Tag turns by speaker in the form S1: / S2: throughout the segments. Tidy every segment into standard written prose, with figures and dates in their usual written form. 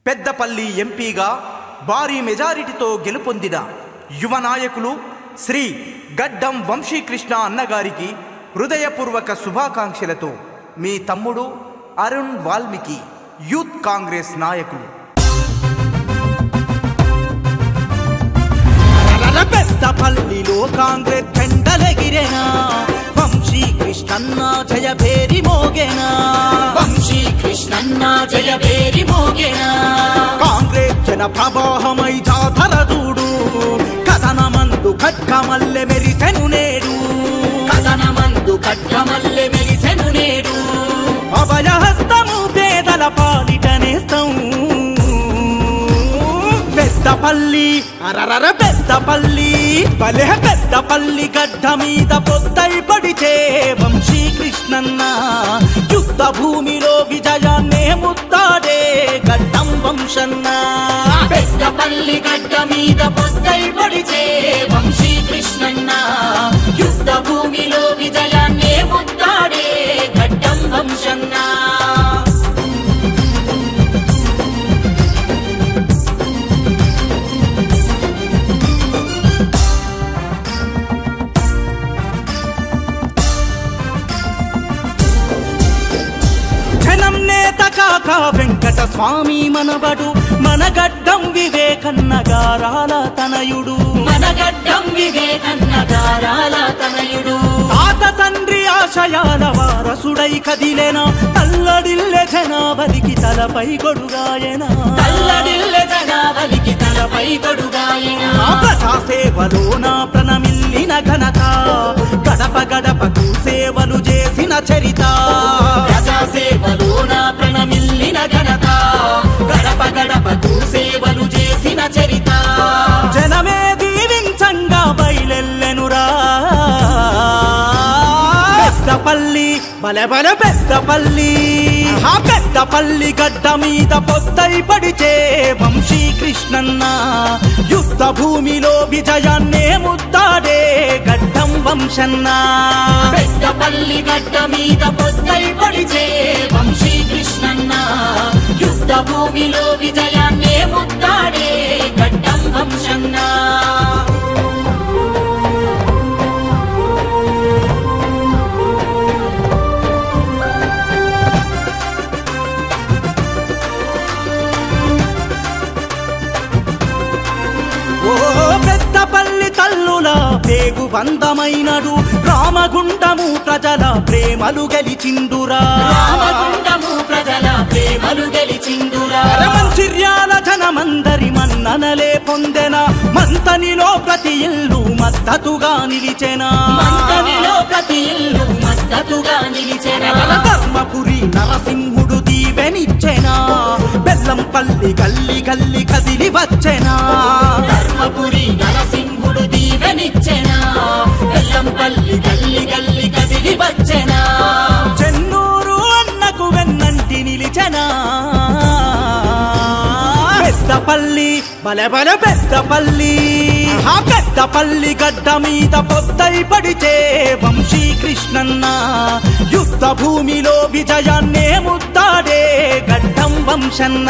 S1: పెద్దపల్లి ఎంపీగా భారీ మెజారిటీతో గెలుపొందిన యువ నాయకులు శ్రీ గడ్డం వంశీకృష్ణ అన్నగారికి హృదయపూర్వక శుభాకాంక్షలతో మీ తమ్ముడు అరుణ్ వాల్మీకి, యూత్ కాంగ్రెస్ నాయకులు.
S2: పెద్దపల్లిలో కాంగ్రెస్ జెండలెగిరేనా, వంశీకృష్ణన్న జయభేరి మోగేనా, వంశీకృష్ణన్న జయభేరి మోగేనా. కాంగ్రెస్ జన ప్రవాహమై జాతర చూడు, కథనమందు ఖడ్గమల్లె మెరిసెను నేడు, కథనమందు ఖడ్గమల్లె మెరిసెను నేడు. అభయహస్తము పేదల పాలిటనేస్తం. పెద్దపల్లి అరరర పెద్దపల్లి భలే పెద్దపల్లి గడ్డ మీద పొద్దై పడితే వంశీకృష్ణన్న యుద్ధ భూమిలో విజయాన్నే ముద్దాడే గడ్డం వంశన్న. పెద్దపల్లి గడ్డ మీద పొద్దై పడితే వంశీకృష్ణన్న యుద్ధ భూమిలో విజయాన్నే ముద్దాడే గడ్డం వంశన్న. వెంకట స్వామి మనవడు, మన గడ్డం వివేకన్న గారాల తనయుడు, మన గడ్డం వివేకన్న గారాల తనయుడు. తాత తండ్రి ఆశయాల వారసుడై కదిలేనా, తల్లడిల్లె జనావలికి తలపై గొడుగాయనా, తల్లడిల్లె జనావలికి తలపై గొడుగాయనా. ప్రజాసేవలోన ప్రణమిల్లిన ఘనత, గడప గడపకు సేవలు చేసిన చరిత. ప్రజాసేవలోన ప్రణమిల్లిన ఘనత, గడప గడపకు సేవలు చేసిన చరిత. జనమే దీవించంగా బయలెల్లెనురా పెద్దపల్లి బలె బలె పెద్దపల్లి. ఆ పెద్దపల్లి గడ్డ మీద పొద్దై పడితే వంశీకృష్ణన్న యుద్ధ భూమిలో విజయాన్నే ముద్దాడే గడ్డం వంశన్న. పెద్దపల్లి గడ్డ మీద పొద్దై పడితే వంశీకృష్ణన్న యుద్ధ భూమిలో విజయాన్నే ముద్దాడే గడ్డం వంశన్న. పెద్దపల్లి తల్లుల పేగు బంధమైనడు, రామగుండము ప్రజల ప్రేమలు గెలిచిందురా, రామగుండము ప్రజల ప్రేమలు గెలిచిందురా. మంచిర్యాల జనమందరి మన్ననలే పొందెన, మంతనిలో ప్రతి ఇల్లు మద్దతుగా నిలిచెనా, మంతనిలో ప్రతి ఇల్లు మద్దతుగా నిలిచెనా. ధర్మపురి నరసింహుడు దీవెనిచ్చెనా, బెల్లంపల్లి గల్లి గల్లి కదిలి వచ్చెనా. ధర్మపురి నరసింహుడు దీవెనిచ్చెనా, బెల్లంపల్లి గల్లి గల్లి కదిలి వచ్చెనా. చెన్నూరు అన్నకు వెన్నంటి నిలిచెనా. పెద్దపల్లి బలె బలె పెద్దపల్లి. ఆ పెద్దపల్లి గడ్డ మీద పొద్దై పడితే వంశీకృష్ణన్న యుద్ధ భూమిలో విజయాన్నే ముద్దాడే గడ్డం వంశన్న.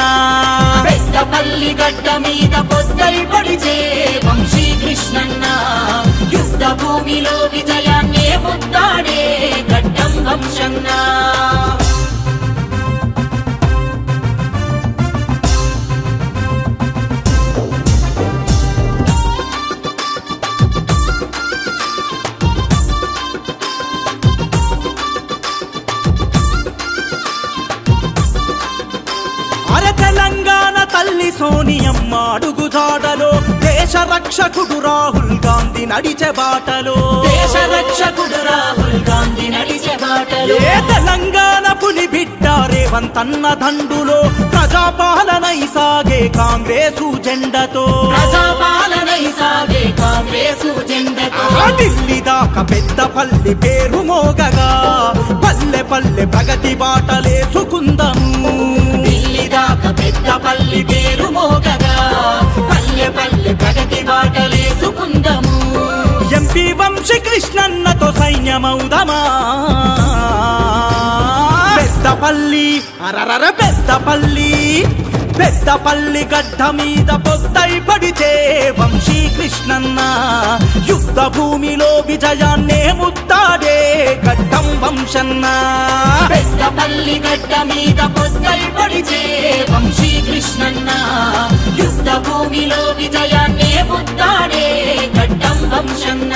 S2: పెద్దపల్లి గడ్డ మీద పొద్దై పడితే వంశీకృష్ణన్న యుద్ధ భూమిలో విజయాన్నే ముద్దాడే గడ్డం వంశన్న. తెలంగాణ తల్లి సోనియమ్మ అడుగు జాడలో, దేశ రక్షకుడు రాహుల్ గాంధీ నడిచే బాటలో, దేశ రక్షకుడు రాహుల్ గాంధీ నడిచే బాటలో. తెలంగాణ పులి బిడ్డ రేవంతన్న దండులో, ప్రజాపాలనై సాగే కాంగ్రెసు జెండతో, ప్రజాపాలనై సాగే కాంగ్రెసు జెండతో. ఢిల్లీ దాకా పెద్దపల్లి పేరు మోగగా, పల్లె పల్లె ప్రగతి బాటలేసుకుందాము. ఢిల్లీ దాకా పెద్దపల్లి పేరు మోగగా, పల్లె పల్లె ప్రగతి బాటలేసుకుందాము. ఎంపీ వంశీకృష్ణన్నతో సైన్యమౌదమా. పెద్దపల్లి అరరర పెద్దపల్లి పెద్దపల్లి గడ్డ మీద పొద్దై పడితే వంశీకృష్ణన్న యుద్ధ భూమిలో విజయాన్నే ముద్దాడే గడ్డం వంశన్న
S3: పెద్దపల్లి గడ్డ మీద పొద్దై పడితే వంశీకృష్ణన్న యుద్ధ భూమిలో విజయాన్నే ముద్దాడే గడ్డం వంశన్న